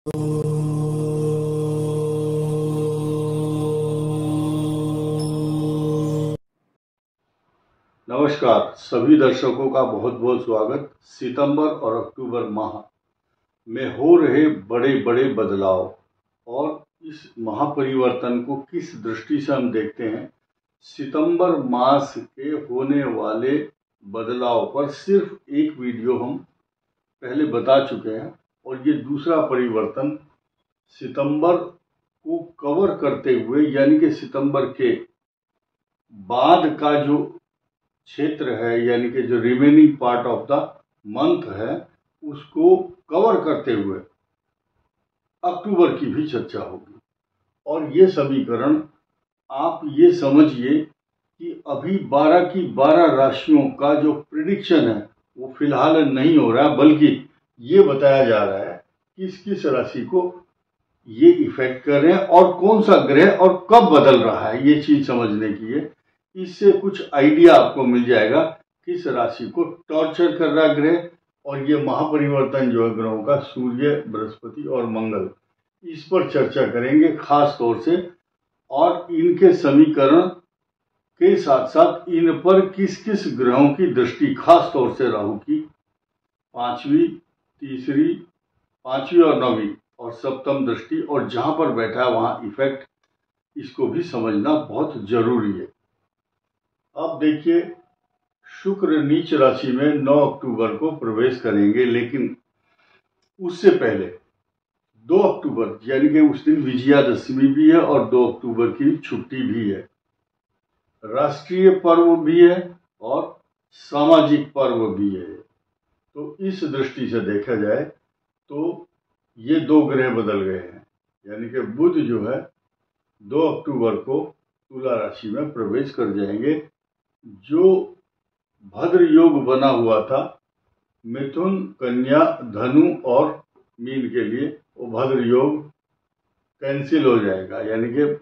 नमस्कार, सभी दर्शकों का बहुत बहुत स्वागत। सितंबर और अक्टूबर माह में हो रहे बड़े बड़े बदलाव और इस महापरिवर्तन को किस दृष्टि से हम देखते हैं। सितंबर मास के होने वाले बदलाव पर सिर्फ एक वीडियो हम पहले बता चुके हैं और ये दूसरा परिवर्तन सितंबर को कवर करते हुए, यानी कि सितंबर के बाद का जो क्षेत्र है, यानी कि जो remaining part of the month है, उसको कवर करते हुए अक्टूबर की भी चर्चा होगी। और ये समीकरण आप ये समझिए कि अभी 12 की 12 राशियों का जो प्रिडिक्शन है वो फिलहाल नहीं हो रहा है, बल्कि ये बताया जा रहा है किस किस राशि को ये इफेक्ट कर रहे हैं और कौन सा ग्रह और कब बदल रहा है। ये चीज समझने की है। इससे कुछ आइडिया आपको मिल जाएगा किस राशि को टॉर्चर कर रहा है ग्रह। और ये महापरिवर्तन जो है ग्रहों का, सूर्य, बृहस्पति और मंगल, इस पर चर्चा करेंगे खास तौर से। और इनके समीकरण के साथ साथ इन पर किस किस ग्रहों की दृष्टि, खास तौर से राहु की पांचवी, तीसरी, पांचवी और नौवीं और सप्तम दृष्टि, और जहां पर बैठा है वहां इफेक्ट, इसको भी समझना बहुत जरूरी है। अब देखिए, शुक्र नीच राशि में 9 अक्टूबर को प्रवेश करेंगे, लेकिन उससे पहले 2 अक्टूबर यानी कि उस दिन विजयादशमी भी है और 2 अक्टूबर की छुट्टी भी है। राष्ट्रीय पर्व भी है और सामाजिक पर्व भी है। तो इस दृष्टि से देखा जाए तो ये 2 ग्रह बदल गए हैं, यानी कि बुध जो है 2 अक्टूबर को तुला राशि में प्रवेश कर जाएंगे। जो भद्र योग बना हुआ था मिथुन, कन्या, धनु और मीन के लिए, वो भद्र योग कैंसिल हो जाएगा, यानी कि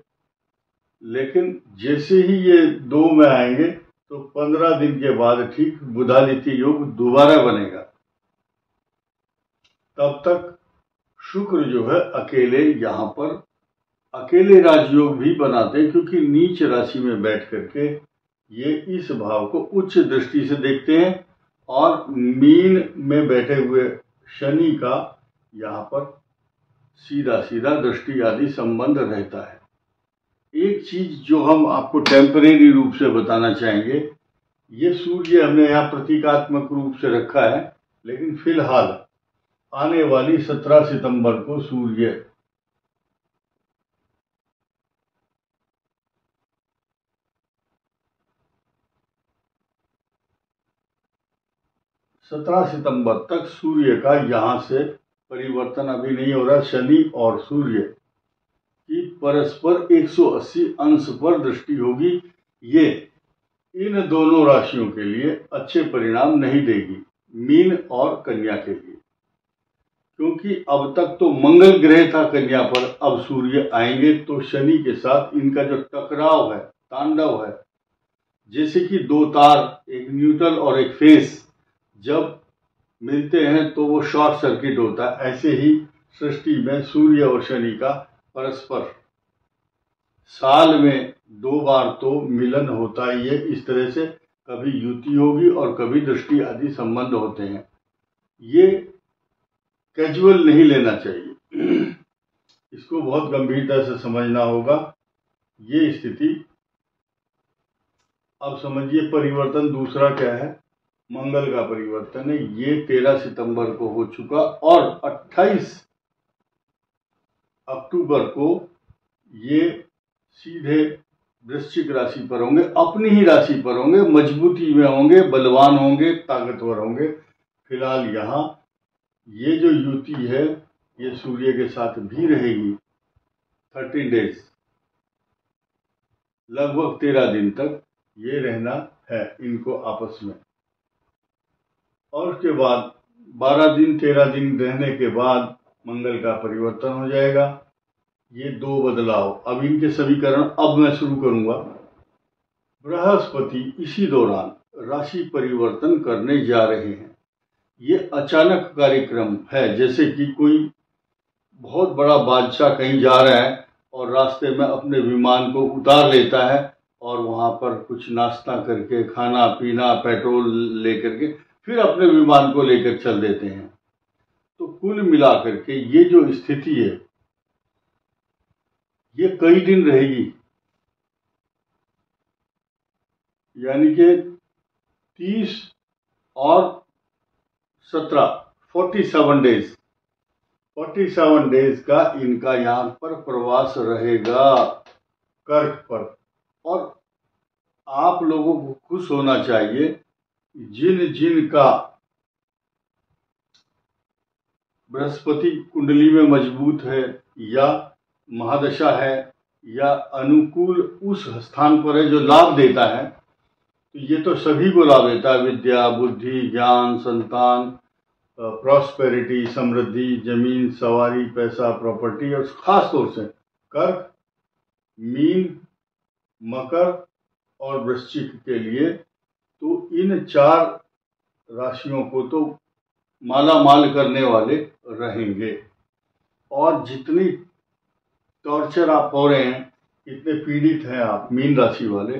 लेकिन जैसे ही ये 2 में आएंगे तो 15 दिन के बाद ठीक बुधादित्य योग दोबारा बनेगा। तब तक शुक्र जो है अकेले यहाँ पर अकेले राजयोग भी बनाते हैं, क्योंकि नीच राशि में बैठ करके ये इस भाव को उच्च दृष्टि से देखते हैं और मीन में बैठे हुए शनि का यहाँ पर सीधा सीधा दृष्टि आदि संबंध रहता है। एक चीज जो हम आपको टेम्परेरी रूप से बताना चाहेंगे, ये सूर्य हमने यहाँ प्रतीकात्मक रूप से रखा है, लेकिन फिलहाल आने वाली 17 सितंबर को सूर्य 17 सितंबर तक सूर्य का यहाँ से परिवर्तन अभी नहीं हो रहा। शनि और सूर्य की परस्पर 180 अंश पर दृष्टि होगी। ये इन दोनों राशियों के लिए अच्छे परिणाम नहीं देगी, मीन और कन्या के लिए, क्योंकि अब तक तो मंगल ग्रह था कन्या पर, अब सूर्य आएंगे तो शनि के साथ इनका जो टकराव है, तांडव है, जैसे कि 2 तार, एक न्यूट्रल और एक फेस, जब मिलते हैं तो वो शॉर्ट सर्किट होता है। ऐसे ही सृष्टि में सूर्य और शनि का परस्पर साल में 2 बार तो मिलन होता ही है। इस तरह से कभी युति होगी और कभी दृष्टि आदि संबंध होते हैं। ये कैजुअल नहीं लेना चाहिए, इसको बहुत गंभीरता से समझना होगा। ये स्थिति अब समझिए। परिवर्तन दूसरा क्या है, मंगल का परिवर्तन है। ये 13 सितंबर को हो चुका और 28 अक्टूबर को ये सीधे वृश्चिक राशि पर होंगे, अपनी ही राशि पर होंगे, मजबूती में होंगे, बलवान होंगे, ताकतवर होंगे। फिलहाल यहाँ ये जो युति है ये सूर्य के साथ भी रहेगी 13 डेज, लगभग 13 दिन तक ये रहना है इनको आपस में। और उसके बाद 12 दिन 13 दिन रहने के बाद मंगल का परिवर्तन हो जाएगा। ये 2 बदलाव, अब इनके समीकरण अब मैं शुरू करूंगा। बृहस्पति इसी दौरान राशि परिवर्तन करने जा रहे हैं। ये अचानक कार्यक्रम है, जैसे कि कोई बहुत बड़ा बादशाह कहीं जा रहा है और रास्ते में अपने विमान को उतार लेता है और वहां पर कुछ नाश्ता करके, खाना पीना, पेट्रोल लेकर के फिर अपने विमान को लेकर चल देते हैं। तो कुल मिलाकर के ये जो स्थिति है ये कई दिन रहेगी, यानी कि 30 और 17 47 डेज का इनका यहाँ पर प्रवास रहेगा कर्क पर। और आप लोगों को खुश होना चाहिए, जिन जिन का बृहस्पति कुंडली में मजबूत है या महादशा है या अनुकूल उस स्थान पर है जो लाभ देता है, तो ये तो सभी को लाभ देता है। विद्या, बुद्धि, ज्ञान, संतान, प्रॉस्पेरिटी, समृद्धि, जमीन, सवारी, पैसा, प्रॉपर्टी, और खास तौर से कर्क, मीन, मकर और वृश्चिक के लिए तो इन 4 राशियों को तो माला माल करने वाले रहेंगे। और जितनी टॉर्चर आप हो रहे हैं, इतने पीड़ित हैं आप मीन राशि वाले,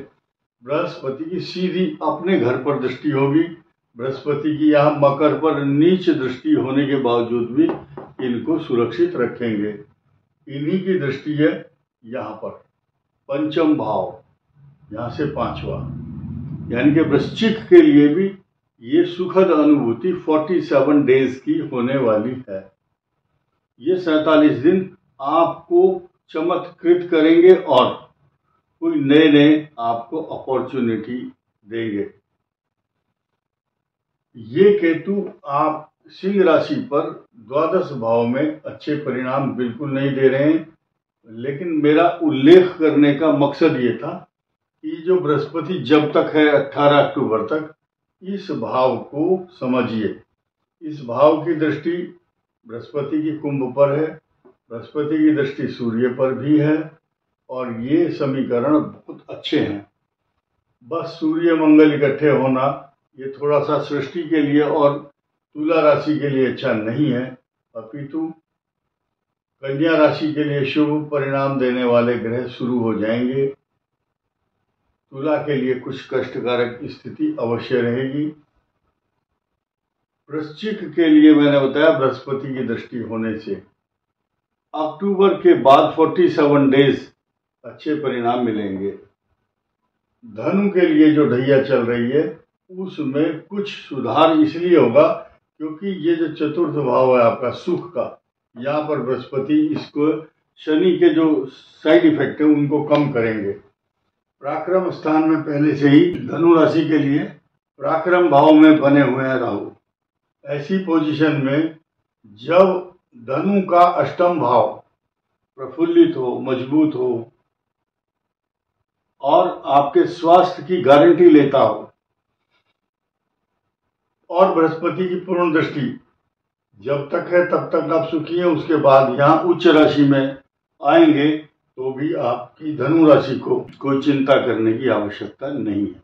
बृहस्पति की सीधी अपने घर पर दृष्टि होगी। बृहस्पति की यहाँ मकर पर नीच दृष्टि होने के बावजूद भी इनको सुरक्षित रखेंगे। इन्हीं की दृष्टि है यहाँ पर पंचम भाव, यहाँ से 5वां, यानी कि वृश्चिक के लिए भी ये सुखद अनुभूति 47 डेज की होने वाली है। ये 47 दिन आपको चमत्कृत करेंगे और कोई नए नए आपको अपॉर्चुनिटी देंगे। ये केतु आप सिंह राशि पर द्वादश भाव में अच्छे परिणाम बिल्कुल नहीं दे रहे हैं, लेकिन मेरा उल्लेख करने का मकसद ये था कि जो बृहस्पति जब तक है 18 अक्टूबर तक, इस भाव को समझिए। इस भाव की दृष्टि बृहस्पति की कुंभ पर है, बृहस्पति की दृष्टि सूर्य पर भी है और ये समीकरण बहुत अच्छे हैं। बस सूर्य मंगल इकट्ठे होना ये थोड़ा सा सृष्टि के लिए और तुला राशि के लिए अच्छा नहीं है, अपितु कन्या राशि के लिए शुभ परिणाम देने वाले ग्रह शुरू हो जाएंगे। तुला के लिए कुछ कष्टकारक स्थिति अवश्य रहेगी। वृश्चिक के लिए मैंने बताया बृहस्पति की दृष्टि होने से अक्टूबर के बाद 47 डेज अच्छे परिणाम मिलेंगे। धनु के लिए जो ढैया चल रही है उसमें कुछ सुधार इसलिए होगा क्योंकि ये जो चतुर्थ भाव है आपका सुख का, यहाँ पर बृहस्पति इसको शनि के जो साइड इफेक्ट है उनको कम करेंगे। पराक्रम स्थान में पहले से ही धनु राशि के लिए पराक्रम भाव में बने हुए हैं राहु। ऐसी पोजीशन में जब धनु का अष्टम भाव प्रफुल्लित हो, मजबूत हो और आपके स्वास्थ्य की गारंटी लेता हो और बृहस्पति की पूर्ण दृष्टि जब तक है तब तक आप सुखी हैं, उसके बाद यहाँ उच्च राशि में आएंगे तो भी आपकी धनु राशि को कोई चिंता करने की आवश्यकता नहीं है।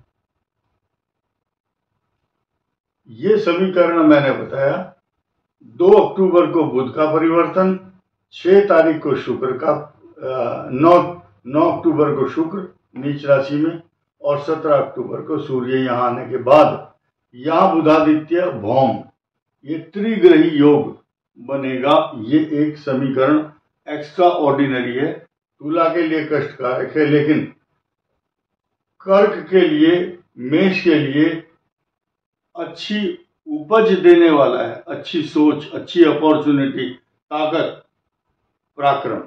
ये समीकरण मैंने बताया। 2 अक्टूबर को बुध का परिवर्तन, 6 तारीख को शुक्र का 9 अक्टूबर को शुक्र नीच राशि में और 17 अक्टूबर को सूर्य यहाँ आने के बाद यहाँ बुधादित्य भौम, ये त्रिग्रही योग बनेगा। ये एक समीकरण एक्स्ट्रा ऑर्डिनरी है, तुला के लिए कष्टकारक है, लेकिन कर्क के लिए, मेष के लिए अच्छी उपज देने वाला है। अच्छी सोच, अच्छी अपॉर्चुनिटी, ताकत, पराक्रम।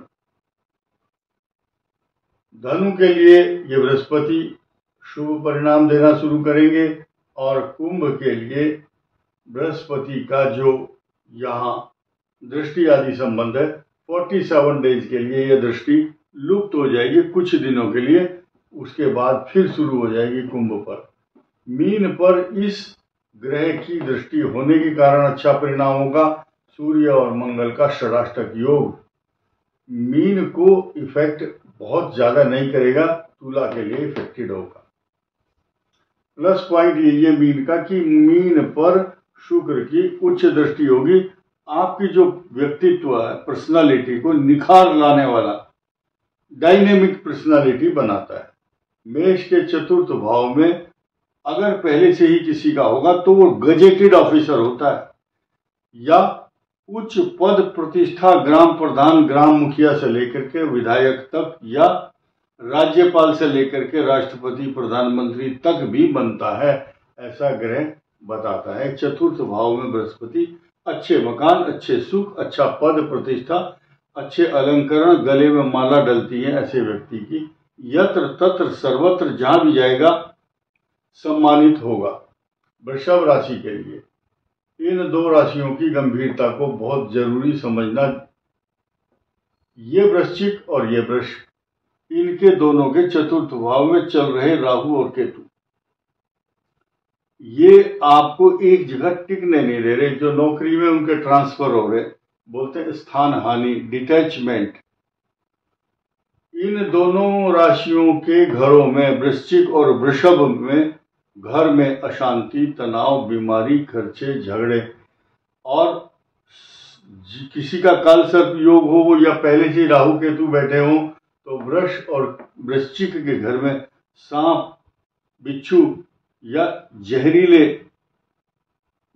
धनु के लिए ये बृहस्पति शुभ परिणाम देना शुरू करेंगे और कुंभ के लिए बृहस्पति का जो यहाँ दृष्टि आदि संबंध है 47 डेज के लिए यह दृष्टि लुप्त हो जाएगी कुछ दिनों के लिए, उसके बाद फिर शुरू हो जाएगी कुंभ पर। मीन पर इस ग्रह की दृष्टि होने के कारण अच्छा परिणाम होगा। सूर्य और मंगल का षडाष्टक योग मीन को इफेक्ट बहुत ज्यादा नहीं करेगा, तुला के लिए इफेक्टेड होगा। प्लस पॉइंट ये मीन का कि मीन पर शुक्र की उच्च दृष्टि होगी आपकी जो व्यक्तित्व है, पर्सनालिटी को निखार लाने वाला डायनेमिक पर्सनालिटी बनाता है। मेष के चतुर्थ भाव में अगर पहले से ही किसी का होगा तो वो गजेटेड ऑफिसर होता है या उच्च पद प्रतिष्ठा, ग्राम प्रधान, ग्राम मुखिया से लेकर के विधायक तक या राज्यपाल से लेकर के राष्ट्रपति, प्रधानमंत्री तक भी बनता है, ऐसा ग्रह बताता है। चतुर्थ भाव में बृहस्पति अच्छे मकान, अच्छे सुख, अच्छा पद प्रतिष्ठा, अच्छे अलंकरण, गले में माला डलती है ऐसे व्यक्ति की यत्र तत्र सर्वत्र जहां भी जाएगा सम्मानित होगा। वृषभ राशि के लिए इन दो राशियों की गंभीरता को बहुत जरूरी समझना। ये वृश्चिक और ये वृष, इनके दोनों के चतुर्थ भाव में चल रहे राहु और केतु, ये आपको एक जगह टिकने नहीं दे रहे। जो नौकरी में उनके ट्रांसफर हो रहे, बोलते हैं स्थान हानि, डिटैचमेंट। इन दोनों राशियों के घरों में, वृश्चिक और वृषभ में, घर में अशांति, तनाव, बीमारी, खर्चे, झगड़े और किसी का काल सर्प योग हो या पहले से राहु केतु बैठे हों तो वृष और वृश्चिक के घर में सांप, बिच्छू या जहरीले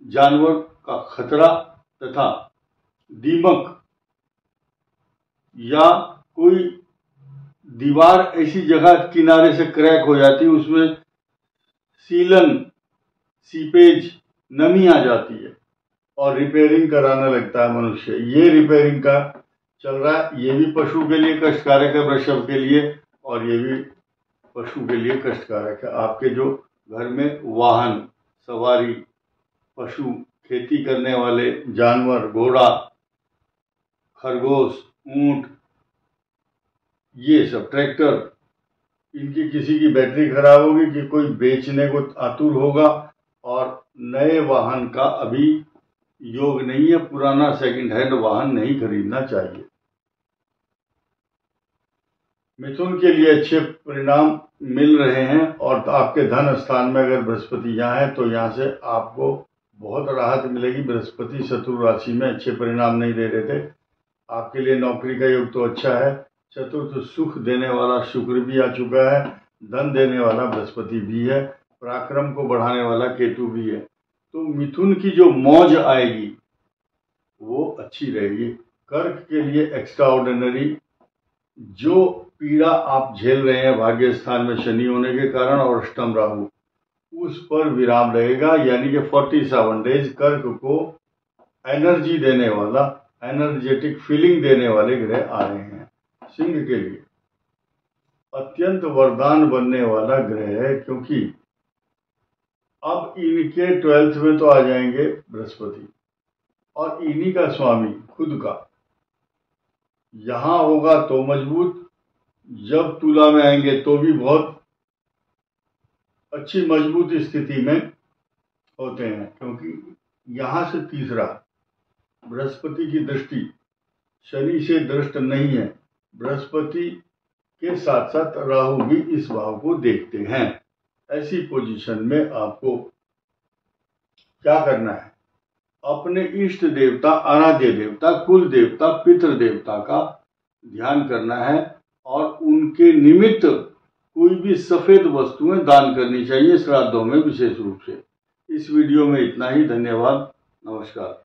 जानवर का खतरा तथा दीमक या कोई दीवार ऐसी जगह किनारे से क्रैक हो जाती है, उसमें सीलन, सीपेज, नमी आ जाती है और रिपेयरिंग कराने लगता है मनुष्य। ये रिपेयरिंग का चल रहा है। ये भी पशु के लिए कष्टकारक है, वृषभ के लिए, और ये भी पशु के लिए कष्टकारक है। आपके जो घर में वाहन, सवारी, पशु, खेती करने वाले जानवर, घोड़ा, खरगोश, ऊंट, ये सब, ट्रैक्टर, इनकी किसी की बैटरी खराब होगी कि कोई बेचने को आतुर होगा और नए वाहन का अभी योग नहीं है। पुराना सेकंड हैंड वाहन नहीं खरीदना चाहिए। मिथुन के लिए अच्छे परिणाम मिल रहे हैं और आपके धन स्थान में अगर बृहस्पति यहाँ है तो यहाँ से आपको बहुत राहत मिलेगी। बृहस्पति शत्रु राशि में अच्छे परिणाम नहीं दे रहे थे। आपके लिए नौकरी का योग तो अच्छा है। चतुर्थ सुख देने वाला शुक्र भी आ चुका है, धन देने वाला बृहस्पति भी है, पराक्रम को बढ़ाने वाला केतु भी है। तो मिथुन की जो मौज आएगी वो अच्छी रहेगी। कर्क के लिए एक्स्ट्रा ऑर्डिनरी, जो पीड़ा आप झेल रहे हैं भाग्य स्थान में शनि होने के कारण और अष्टम राहु, उस पर विराम रहेगा। यानी कि 47 डेज कर्क को एनर्जी देने वाला, एनर्जेटिक फीलिंग देने वाले ग्रह आ रहे हैं। सिंह के लिए अत्यंत वरदान बनने वाला ग्रह है, क्योंकि अब इनके 12th में तो आ जाएंगे बृहस्पति और इन्हीं का स्वामी खुद का यहां होगा तो मजबूत, जब तुला में आएंगे तो भी बहुत अच्छी मजबूत स्थिति में होते हैं, क्योंकि यहां से तीसरा बृहस्पति की दृष्टि शनि से दृष्ट नहीं है। बृहस्पति के साथ साथ राहु भी इस भाव को देखते हैं। ऐसी पोजीशन में आपको क्या करना है, अपने इष्ट देवता, आराध्य देवता, कुल देवता, पितृ देवता का ध्यान करना है और उनके निमित्त कोई भी सफेद वस्तुएं दान करनी चाहिए, श्राद्धों में विशेष रूप से। इस वीडियो में इतना ही। धन्यवाद, नमस्कार।